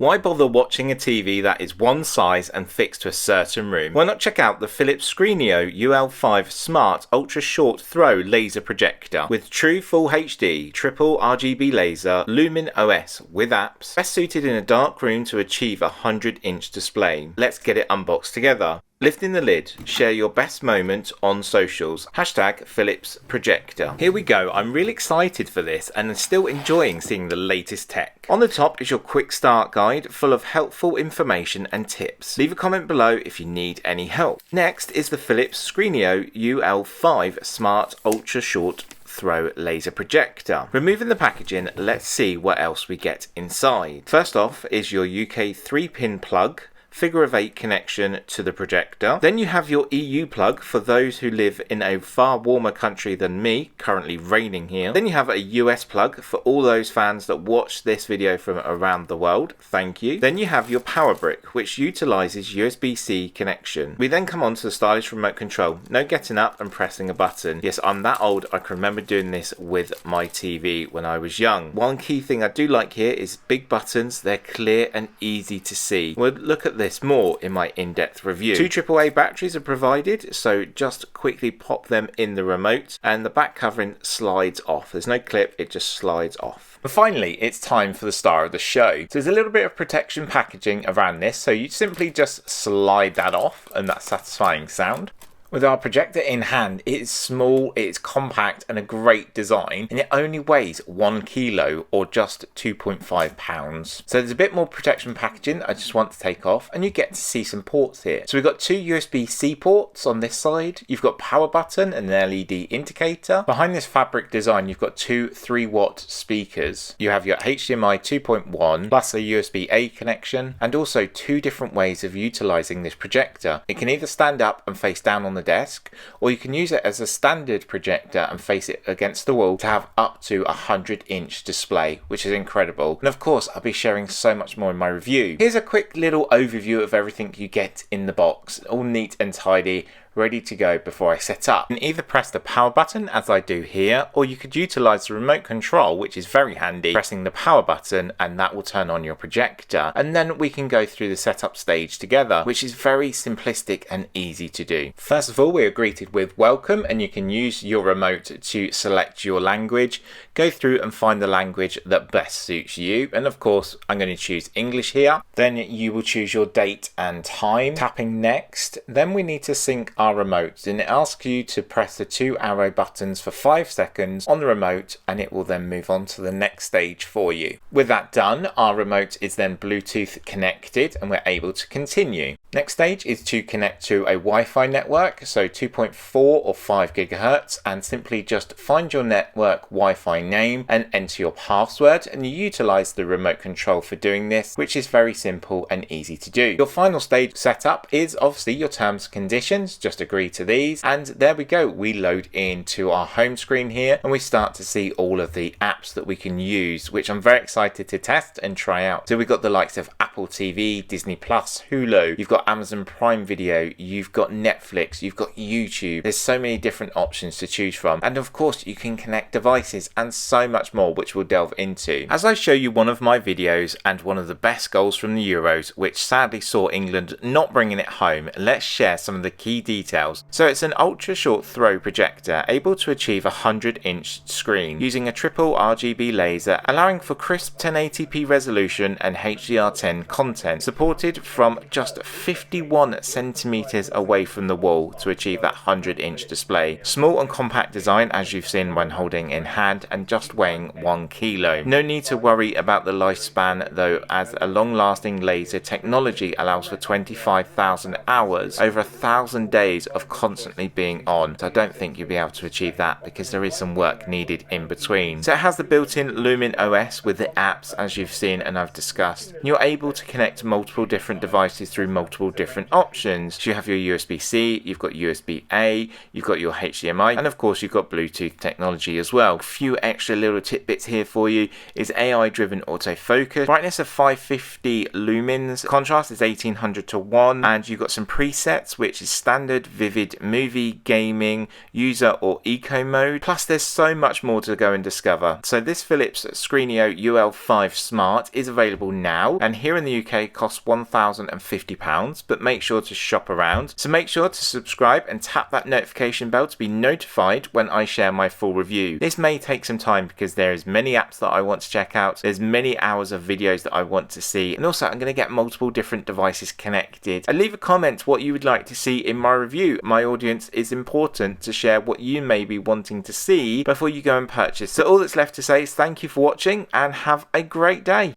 Why bother watching a TV that is one size and fixed to a certain room? Why not check out the Philips Screeneo UL5 Smart Ultra Short Throw Laser Projector with true Full HD, triple RGB laser, Lumin OS with apps, best suited in a dark room to achieve a 100-inch display. Let's get it unboxed together. Lifting the lid, share your best moment on socials. Hashtag Philips Projector. Here we go, I'm really excited for this and I'm still enjoying seeing the latest tech. On the top is your quick start guide full of helpful information and tips. Leave a comment below if you need any help. Next is the Philips Screeneo UL5 Smart Ultra Short Throw Laser Projector. Removing the packaging, let's see what else we get inside. First off is your UK 3-pin plug, figure of 8 connection to the projector. Then you have your EU plug for those who live in a far warmer country than me, currently raining here. Then you have a US plug for all those fans that watch this video from around the world, thank you. Then you have your power brick, which utilizes USB-C connection. We then come on to the stylish remote control. No getting up and pressing a button. Yes, I'm that old, I can remember doing this with my TV when I was young. One key thing I do like here is big buttons, they're clear and easy to see. We'll look at this more in my in-depth review. 2 AAA batteries are provided, so just quickly pop them in the remote and the back covering slides off. There's no clip, it just slides off. But finally, it's time for the star of the show. So there's a little bit of protection packaging around this, so you simply just slide that off and that satisfying sound. With our projector in hand, it is small, it's compact and a great design, and it only weighs 1 kilo or just 2.5 pounds. So there's a bit more protection packaging I just want to take off, and you get to see some ports here. So we've got 2 USB-C ports on this side, you've got power button and an LED indicator. Behind this fabric design, you've got 2 3-watt speakers. You have your HDMI 2.1 plus a USB-A connection, and also 2 different ways of utilizing this projector. It can either stand up and face down on the desk, or you can use it as a standard projector and face it against the wall to have up to a 100-inch display, which is incredible. And of course, I'll be sharing so much more in my review. Here's a quick little overview of everything you get in the box, all neat and tidy, ready to go before I set up. You can either press the power button as I do here, or you could utilize the remote control, which is very handy, pressing the power button and that will turn on your projector. And then we can go through the setup stage together, which is very simplistic and easy to do. First of all, we are greeted with welcome, and you can use your remote to select your language, go through and find the language that best suits you. And of course, I'm going to choose English here. Then you will choose your date and time, tapping next. Then we need to sync our remote, and it asks you to press the 2 arrow buttons for 5 seconds on the remote, and it will then move on to the next stage for you. With that done, our remote is then Bluetooth connected and we're able to continue. Next stage is to connect to a Wi-Fi network, so 2.4 or 5 gigahertz, and simply just find your network Wi-Fi name and enter your password, and you utilize the remote control for doing this, which is very simple and easy to do. Your final stage setup is obviously your terms and conditions, just agree to these, and there we go, we load into our home screen here and we start to see all of the apps that we can use, which I'm very excited to test and try out. So we've got the likes of Apple TV, Disney Plus, Hulu, you've got Amazon Prime Video, you've got Netflix, you've got YouTube. There's so many different options to choose from, and of course you can connect devices and so much more, which we'll delve into. As I show you one of my videos and one of the best goals from the Euros, which sadly saw England not bringing it home, let's share some of the key details. So it's an ultra short throw projector able to achieve a 100-inch screen using a triple RGB laser, allowing for crisp 1080p resolution and HDR10 content, supported from just 51 centimeters away from the wall to achieve that 100-inch display. Small and compact design, as you've seen when holding in hand, and just weighing 1 kilo. No need to worry about the lifespan though, as a long-lasting laser technology allows for 25,000 hours, over 1,000 days of constantly being on. So I don't think you'll be able to achieve that because there is some work needed in between. So it has the built-in Lumin OS with the apps, as you've seen and I've discussed. You're able to connect multiple different devices through multiple multiple different options. So you have your USB-C, you've got USB-A, you've got your HDMI, and of course you've got Bluetooth technology as well. A few extra little tidbits here for you is AI-driven autofocus, brightness of 550 lumens, contrast is 1800 to 1, and you've got some presets, which is standard, vivid, movie, gaming, user or eco mode. Plus there's so much more to go and discover. So this Philips Screeneo UL5 Smart is available now, and here in the UK costs £1,050, but make sure to shop around. So make sure to subscribe and tap that notification bell to be notified when I share my full review. This may take some time because there is many apps that I want to check out, there's many hours of videos that I want to see, and also I'm going to get multiple different devices connected. And leave a comment what you would like to see in my review. My audience is important to share what you may be wanting to see before you go and purchase. So all that's left to say is thank you for watching and have a great day.